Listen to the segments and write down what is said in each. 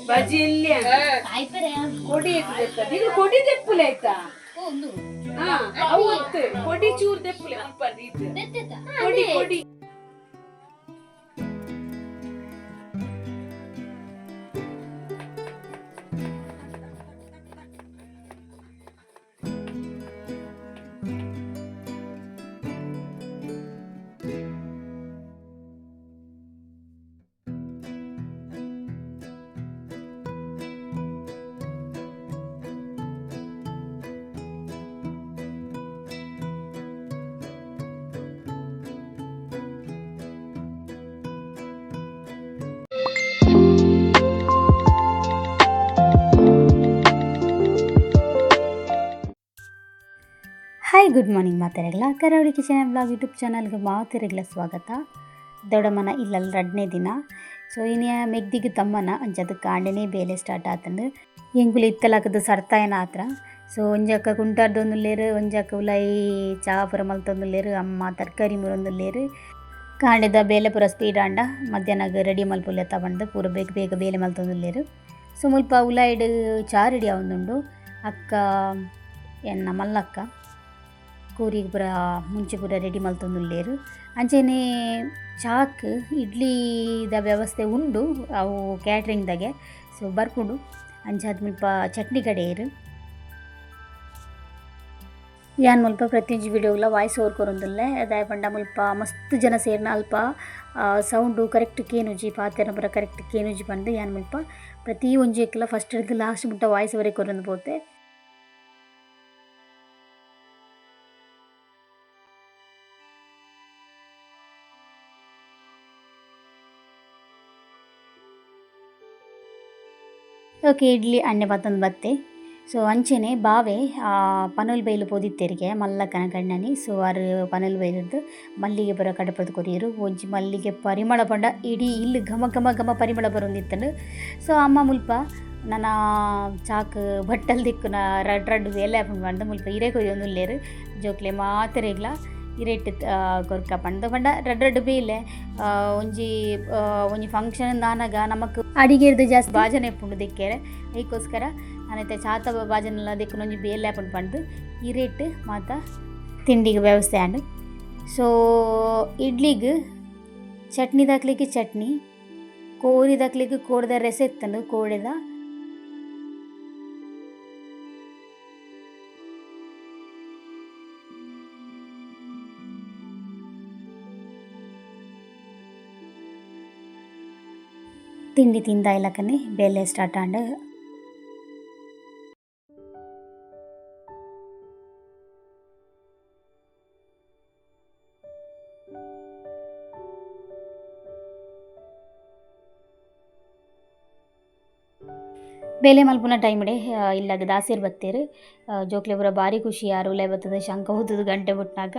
ಬಜಿ ಇಲ್ಲಿ ಕೊಡಿ ಇದು ಕೊಡಿ ತೆಪ್ಪುಲೆ ಆಯ್ತಾ ಕೊಡಿ ಚೂರು ತೆಪ್ಪುಲೆ ಕೊಡಿ ಕೊಡಿ. ಹಾಯ್ ಗುಡ್ ಮಾರ್ನಿಂಗ್ ಮಾತಾಡಲ್ಲ ಕರಾವಳಿ ಕಿಚನ್ ಬ್ಲಾಗ್ ಯೂಟ್ಯೂಬ್ ಚಾನಲ್ಗೆ ಮಾತಿರಗ್ಲ ಸ್ವಾಗತ. ದೊಡ್ಡಮ್ಮನ ಇಲ್ಲಲ್ಲ 2ನೇ ದಿನ. ಸೊ ಇನ್ನು ಮೆಗ್ದಿಗೆ ತಮ್ಮನ ಅಂಚದು ಕಾಂಡನೇ ಬೇಲೆ ಸ್ಟಾರ್ಟ್ ಆತಂದು ಎಂಗುಲು ಇತ್ತಲಾಕದು ಸರ್ತಾಯನ ಆತ್ರ. ಸೊ ಒಂಜಕ್ಕ ಕುಂಟಾರ್ದೊಂದುಲ್ಲೇರು, ಒಂಜಕ್ಕ ಉಲೈ ಚಹಾ ಪುರ ಮಲ್ತೊಂದುಲ್ಲೇರು, ಅಮ್ಮ ತರಕಾರಿ ಮುರೊಂದುಲ್ಲೇರು. ಕಾಂಡೆದ ಬೇಲೆ ಪುರ ಸ್ಪೀಡ್ ಆಂಡ ಮಧ್ಯಾಹ್ನಗೆ ರೆಡಿ ಮಲ್ಪುಲ್ಲೆ ತಗೊಂಡು ಪೂರ ಬೇಗ ಬೇಗ ಬೇಲೆ ಮಲ್ತೊಂದುಲ್ಲೇರು. ಸೊ ಮುಲ್ಪ ಉಲಾಯ್ಡ್ ಚಹಾ ರೆಡಿ ಆವೊಂದುಂಡು. ಅಕ್ಕ ಎನ್ನ ಮಲ್ಲಕ್ಕ ಕೋರಿಗೆ ಪೂರ ಮುಂಚೆ ಪೂರ ರೆಡಿ ಮಲ್ತೊಂದುಲ್ಲೇರು. ಅಂಚೆನೆ ಚಾಕ್ ಇಡ್ಲಿದ ವ್ಯವಸ್ಥೆ ಉಂಡು ಅವು ಕ್ಯಾಟ್ರಿಂಗ್ದಾಗೆ. ಸೊ ಬರ್ಪುಂಡು ಅಂಚಾದ ಮುಲ್ಪ ಚಟ್ನಿ ಕಡೆಯರು ಯಾನ್ ಮುಲ್ಪ ಪ್ರತಿಯೊಂದು ವಿಡಿಯೋಗಳ ವಾಯ್ಸ್ ಓವರ್ ಕೊರೊಂದುಲ್ಲೆ ಅದಾಯ ಪಂಡ ಮುಲ್ಪ ಮಸ್ತ್ ಜನ ಸೇರ್ನ ಅಲ್ಪ ಸೌಂಡು ಕರೆಕ್ಟ್ ಕೇನುಜಿ ಪಾತೆರ ಪೂರ ಕರೆಕ್ಟ್ ಕೇನುಜಿ ಪಂಡು ಯಾನ್ ಮುಲ್ಪ ಪ್ರತಿ ಒಂಜಿ ಎಕ್ಕಲ ಫಸ್ಟ್ ಹಿಡಿದು ಲಾಸ್ಟ್ ಮುಟ್ಟ ವಾಯ್ಸ್ ಓವರೇ ಕೊರೊಂದು ಪೋತೆ. ಓಕೆ ಇಡ್ಲಿ ಅಣ್ಣೆ ಬತ್ತೊಂದು ಬತ್ತೆ. ಸೊ ಅಂಚೆನೆ ಬಾವೆ ಪನಲ್ ಬೈಲು ಪೋದಿತ್ತೆರಿಗೆ ಮಲ್ಲಕ್ಕನ ಕಣ್ಣನಿ. ಸೊ ಆರು ಪನಲ್ ಬೈಲದ್ದು ಮಲ್ಲಿಗೆ ಬರೋ ಕಡಪದ ಕೊರಿಯರು ಒಂಜಿ ಮಲ್ಲಿಗೆ ಪರಿಮಳ ಪಂಡ ಇಡೀ ಇಲ್ಲಿ ಘಮ ಘಮ ಘಮ ಪರಿಮಳ ಬರೋಂದಿತ್ತಂಡು. ಸೊ ಅಮ್ಮ ಮುಲ್ಪ ನನ್ನ ಚಾಕ್ ಬಟ್ಟಲ್ ದಿಕ್ಕುನ ರಡ್ ಬೇಲೆ ಪಂಡು ಮುಲ್ಪ ಹಿರೇ ಕೊಯ್ಯೊಂದುಲ್ಲೇರು ಜೋಕ್ಲೆ ಮಾತೆರೆಗ್ಲ ಇರೇಟ್ ಕೊರ್ಕ ಪಂಡ ಪಂಡ ರಡ್ ಬೇಲೆ ಒಂಜಿ ಫಂಕ್ಷನ್ ದಾನಾಗ ನಮಕ್ ಅಡಿಗೆರ್ದು ಜಾಸ್ತಿ ಬಾಜನೆ ಪುಂಡು ದಿಕ್ಕೇರೆ ಅದಕ್ಕೋಸ್ಕರ ನಾನೈತೆ ಚಾತ ಬಾಜನೆಲ್ಲ ದಿಕ್ಕುನ ಒಂಜಿ ಬೇಲೆ ಪಂಡು ಪಂಡು ಇರೇಟ್ ಮಾತ ತಿಂಡಿಗೆ ವ್ಯವಸ್ಥೆ ಆಂಡು. ಸೊ ಇಡ್ಲಿಗೆ ಚಟ್ನಿ ದಾಕ್ಲಿಕ್ಕೆ ಚಟ್ನಿ, ಕೋರಿ ದಾಕ್ಲಿಕ್ಕೆ ಕೋಡ್ದ ರೆಸೆತ್ತಂಡು ಕೋಡೆದ ತಿಂಡಿ ತಿಂದ ಇಲ್ಲಕನೆ ಬೇಲೆ ಸ್ಟಾರ್ಟ್ ಆಂಡ್ ಬೇಲೆ ಮಲ್ಪುನ ಟೈಮ್ಡೆ ಇಲ್ಲಾಗ ದಾಸೇರು ಬತ್ತೇರು ಜೋಕ್ಲೆ ಪೂರ ಭಾರಿ ಖುಷಿ ಯಾರು ಉಲೆ ಬರ್ತದೆ ಶಂಕ ಹೋದದು ಗಂಟೆ ಬಿಟ್ಟಾಗ.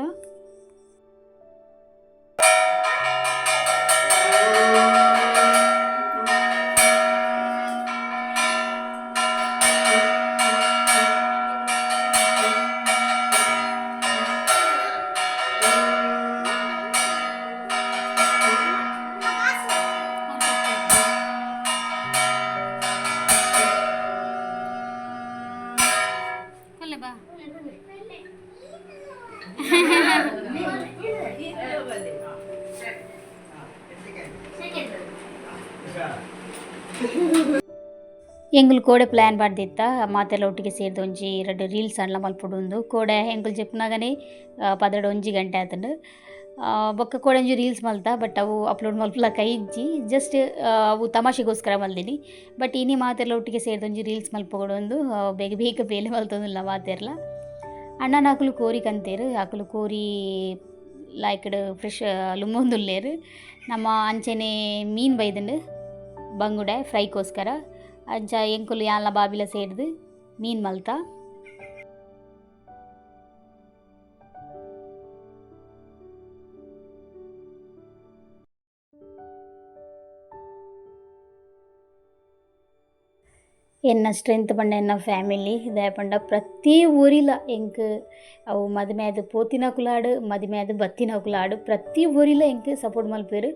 ಎಂಗುಲ್ ಕೋಡೆ ಪ್ಲ್ಯಾನ್ ಮಾಡ್ದಿತ್ತ ಮಾತೆಲ್ಲ ಒಟ್ಟಿಗೆ ಸೇರಿದ ಒಂಜಿ 2 ರೀಲ್ಸ್ ಅಣ್ಣ ಮಲ್ಪೊಡುಂದು ಕೋಡೆ ಎಂಗುಲ್ ಜೆಪ್ನಾಗನೇ ಪದಡ 1 ಗಂಟೆ ಆತಂಡು. ಬೊಕ್ಕ ಕೋಡೆ ಒಂಜಿ ರೀಲ್ಸ್ ಮಲ್ತ ಬಟ್ ಅವು ಅಪ್ಲೋಡ್ ಮಲ್ಪಲ ಕೈ ಇಜ್ಜಿ ಜಸ್ಟ್ ಅವು ತಮಾಷೆಗೋಸ್ಕರ ಮಲ್ದಿನಿ. ಬಟ್ ಇನಿ ಮಾತೆಲ್ಲ ಒಟ್ಟಿಗೆ ಸೇರಿದ ಒಂಜಿ ರೀಲ್ಸ್ ಮಲ್ಪೊಡೊಂದು ಬೇಗ ಬೇಗ ಬೇಲೆ ಮಲ್ತೊಂದುಲ್ಲ ಮಾತೆರ್ಲ. ಅಣ್ಣನ ಆಕುಲು ಕೋರಿ ಕಂತೇರು ಆಕುಲು ಕೋರಿ ಲಾಯ್ಕಡ್ ಫ್ರೆಶ್ ಲುಮ್ಮೊಂದುಲ್ಲೇರು. ನಮ್ಮ ಅಂಚೆನೆ ಮೀನು ಬೈದುಂಡು ಬಂಗುಡೆ ಫ್ರೈಗೋಸ್ಕರ ಅಂಚ ಎಂಕುಲು ಯಾನ್ಲ ಬಾಬಿಲ ಸೇರ್ದು ಮೀನು ಮಲ್ತ. ಎನ್ನ ಸ್ಟ್ರೆಂತ್ ಪಂಡ ಎನ್ನ ಫ್ಯಾಮಿಲಿ ದಾಯ ಪಂಡ ಪ್ರತಿ ಊರಿಲ ಎಂಕ್ ಅವು ಮದಿಮೆದು ಪೋತಿನ ಕುಲಾಡು ಮದಿಮೆದು ಬತ್ತಿನ ಕುಲಾಡು ಪ್ರತಿ ಊರಿಲ ಎಂಕ್ ಸಪೋರ್ಟ್ ಮಲ್ಪೇರು.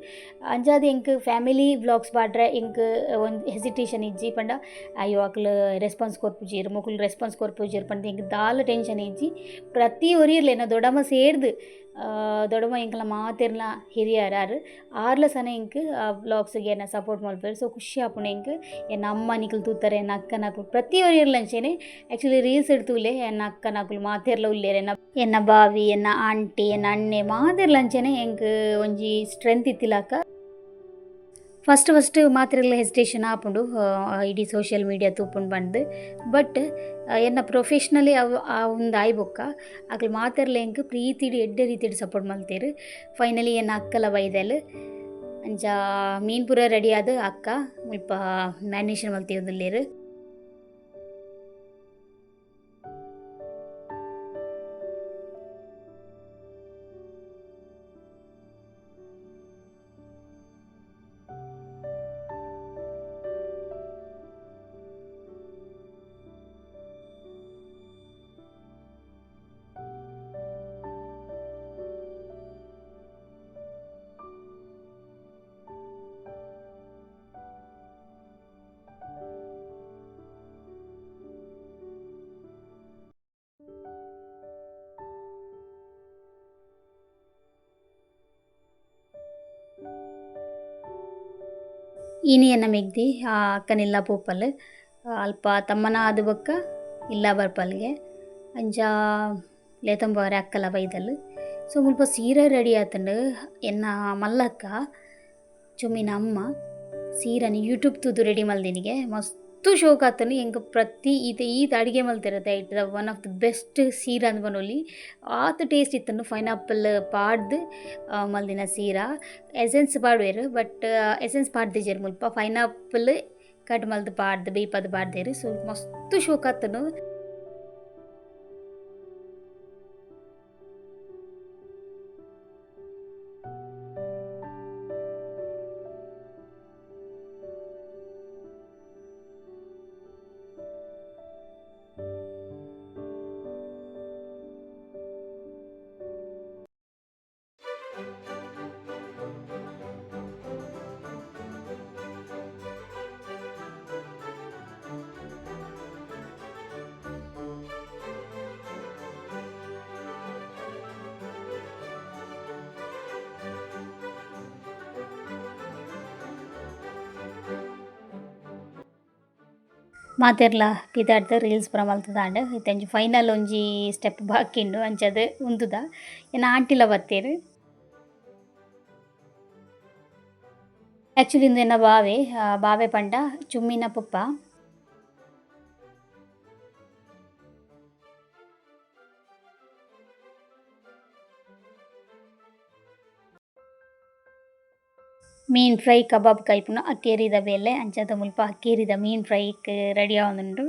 ಅಂಚಾದ್ ಎಂಕ್ ಫ್ಯಾಮಿಲಿ ವ್ಲಾಗ್ಸ್ ಪಾಡ್ರೆ ಎಂಕ್ ಒಂದು ಹೆಸಿಟೇಷನ್ ಇಜ್ಜಿ ಪಂಡ ಅಯ್ಯೋ ಅಕ್ಲು ರೆಸ್ಪಾನ್ಸ್ ಕೊರ್ಪುಜೀರು ಮೊಕುಲು ರೆಸ್ಪಾನ್ಸ್ ಕೊರ್ಪುಜೀರು ಪಂಡ ಎಂಕ್ ದಾಲ ಟೆನ್ಷನ್ ಇಜ್ಜಿ ಪ್ರತಿ ಊರಿರ್ಲ ಎನ್ನ ದೊಡಮ ಸೇರ್ದು ದೊಡಮ ಎಂಕಲ ಮಾತೆರ್ಲ ಹಿರಿಯರಾರು ಆರ್ಲ ಸನ ಎಂಕ್ ವ್ಲಾಗ್ಸ್ಗೆ ಎನ್ನ ಸಪೋರ್ಟ್ ಮಲ್ಪೇರು. ಸೊ ಖುಷಿ ಆಪುಂಡು ಎಂಕ್ ಎನ್ನ ಅಮ್ಮ ನಿಕುಲು ತೂತಾರೆ ಎನ್ನ ಅಕ್ಕ ನಾಕುಲು ಪ್ರತಿ ಇರ್ಲಂಚೇನೆ ಆ್ಯಕ್ಚುಲಿ ರೀಲ್ಸ್ ಇಡ್ತೂಲೆ ಎನ್ನ ಅಕ್ಕ ನಾಕುಲು ಮಾತೆರ್ಲ ಉಲ್ಲೇರು ಎನ್ನ ಬಾವಿ ಎನ್ನ ಆಂಟಿ ಎನ್ನ ಅಣ್ಣೆ ಮಾತೆರ್ಲಂಚೇನೆ ಎಂಕ್ ಒಂಜಿ ಸ್ಟ್ರೆಂತ್ ಇತ್ತಿಲಾಕ ಫಸ್ಟ್ ಮಾತೆರ್ಲ ಹೆಸಿಟೇಷನ್ ಆಪುಂಡು ಇಡೀ ಸೋಷಿಯಲ್ ಮೀಡಿಯಾ ತೂಪುಂಡು ಬಂದು. ಬಟ್ ಎನ್ನ ಪ್ರೊಫೆಷ್ನಲಿ ಆ ಒಂದು ಆಯ್ಬೊಕ್ಕ ಅಕ್ಲು ಮಾತೆರ್ಲ ಎಂಕ್ ಪ್ರೀತಿಡು ಎಡ್ಡೆ ರೀತಿಡು ಸಪೋರ್ಟ್ ಮಲ್ತೇರು. ಫೈನಲಿ ಎನ್ನ ಅಕ್ಕಲ ಬೈದೆಲ್ ಅಂಚ ಮೀನು ಪೂರ ರೆಡಿ ಆದ ಅಕ್ಕ ಮುಲ್ಪ ಮ್ಯಾರಿನೇಷನ್ ಮಲ್ತಿಯೋದುಲ್ಲೇರು. ಇನಿ ಎನ್ನ ಮೆಗ್ದಿ ಅಕ್ಕನಿಲ್ಲ ಪೋಪಲ್ ಅಲ್ಪ ತಮ್ಮನ ಆದ ಬೊಕ್ಕ ಇಲ್ಲ ಬರ್ಪಲ್ಗೆ ಅಂಚ ಲೇತಂಬಾರೆ ಅಕ್ಕಲ ಬೈದಲ್. ಸೊ ಮುಲ್ಪ ಸೀರೆ ರೆಡಿ ಆತಂಡು ಎನ್ನ ಮಲ್ಲಕ್ಕ ಚೊಮ್ಮಿನ ಅಮ್ಮ ಸೀರೆನ ಯೂಟ್ಯೂಬ್ ತೂದು ರೆಡಿ ಮಲ್ದಿನಿಗೆ ಮಸ್ತು ಶೋಕ್ ಆತನು ಎಂಕ್ ಪ್ರತಿ ಈತ ಅಡುಗೆ ಮಲ್ತಿರತ್ತೆ it one of the best ಸೀರೆ ಅಂದ್ ಬನೊಲಿ ಆತ ಟೇಸ್ಟ್ ಇತ್ತನು. ಪೈನಾಪಲ್ ಪಾಡ್ದು ಮಲ್ದಿನ ಸೀರಾ ಎಸೆನ್ಸ್ ಪಾಡ್ವೇರು ಬಟ್ ಎಸೆನ್ಸ್ ಪಾಡ್ದಿಜೇರು ಮುಲ್ಪ ಪೈನಾಪಲ್ ಕಟ್ ಮಲ್ದು ಪಾಡ್ದು ಬೇಯ್ಪದು ಪಾಡ್ದೇರು. ಸೊ ಮಸ್ತು ಶೋಕ್ ಆತನು. ಮಾತೆರ್ಲ ಪಿದಾಡ್ದು ರೀಲ್ಸ್ ಪೂರ ಮಲ್ತದಾಂಡ್ ಇತ್ತಂಜಿ ಫೈನಲ್ ಒಂಜಿ ಸ್ಟೆಪ್ ಬಾಕಿಂಡು ಅಂಚದ್ ಉಂತುದ ಎನ್ನ ಆಂಟಿಲ ಬತ್ತೇರು. ಆ್ಯಕ್ಚುಲಿ ಇಂದು ಎನ್ನ ಬಾವೆ ಪಂಡ ಚುಮ್ಮಿನ ಪುಪ್ಪ ಮೀನು ಫ್ರೈ ಕಬಾಬ್ ಕೈಪುನ ಅಕ್ಕೇರಿದ ಬೇಲೆ ಅಂಚದ ಮುಲ್ಪ ಅಕ್ಕೇರಿದ ಮೀನು ಫ್ರೈಕ್ ರೆಡಿ ಆವೊಂದುಂಡು.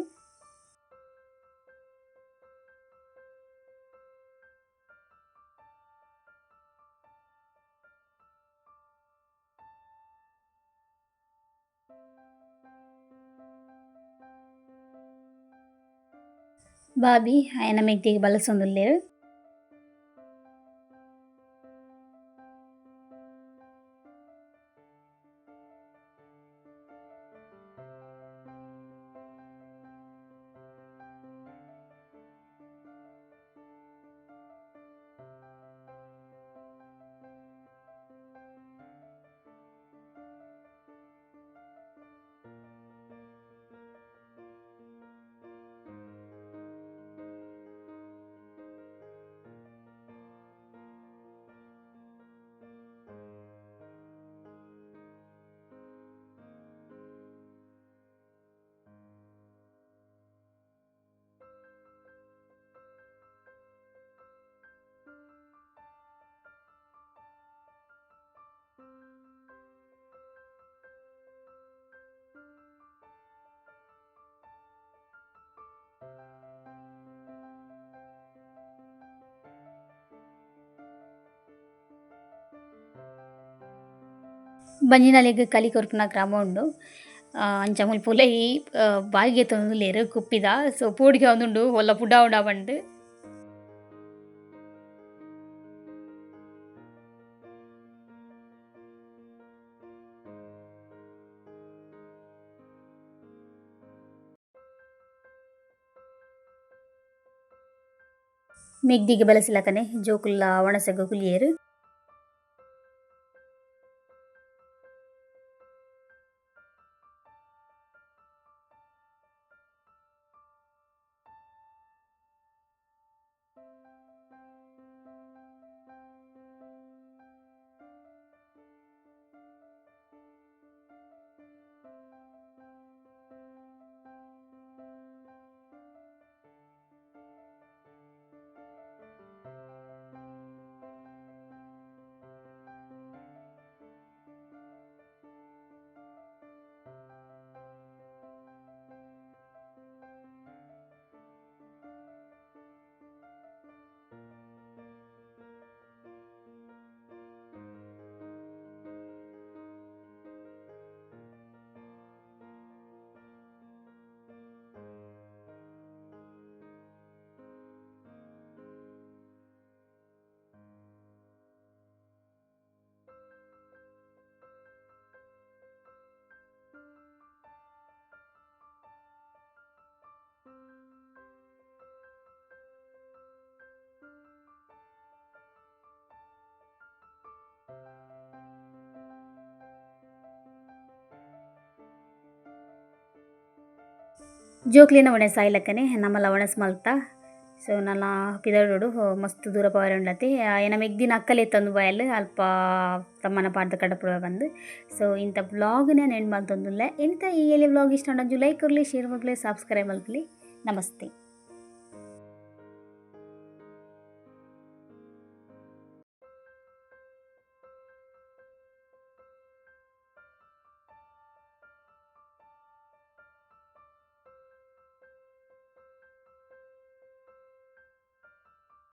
ಬಾಬಿ ಆಯನ ಮೆಗ್ದಿಗೆ ಬಳಸೊಂದುಲ್ಲೇರು. ಬಂಜಿನಲೆಗ್ ಕಲಿ ಕೊರ್ಪುನ ಕ್ರಮ ಉಂಡು. ಅಂಚ ಮುಲ್ಪುಲೆ ಈ ಬಾಯಿಗೆ ತಂದುಲೇರು ಕುಪ್ಪಿದ ಸೊ ಪೂಡಿಗೆ ಒಂದುಂಡು ಒಲ್ಲ ಪುಡ ಉಡ ಬಂಡು ಮೆಗ್ದಿಗೆ ಬಲಸಿಲಕನೆ ಜೋಕುಲ್ಲ ಒಣಸೆಗ ಕುಲಿಯೇರು ಜೋಕ್ಲಿನ ಒಣಸ್ ಆಯ್ಲಕ್ಕನೆ ನಮ್ಮಲ್ಲ ಒಣಸ್ ಮಲ್ತ ಸೊ ನನ್ನ ಪಿದಡು ಮಸ್ತ್ ದೂರ ಪವರ್ ಉಂಡತೆ ಏನ ಮೆಗ್ದಿನ ಅಕ್ಕಲೆ ತಂದು ಬಾಯಲ್ ಅಲ್ಪ ತಮ್ಮನ ಪಾಡ್ದ ಕಡಪುರ ಬಂದು ಸೊ ಇಂಥ ವ್ಲಾಗ್ನ ನೆಂಡು ಮಲ್ತೊಂದುಲ್ಲೆ ಎಂತ ಈ ಎಲೆ ವ್ಲಾಗ್ ಇಷ್ಟ ಉಂಡು ಲೈಕ್ ಕೊರಲಿ ಶೇರ್ ಮಾಡ್ಲಿ ಸಬ್ಸ್ಕ್ರೈಬ್ ಮಲ್ಪಲಿ ನಮಸ್ತೆ.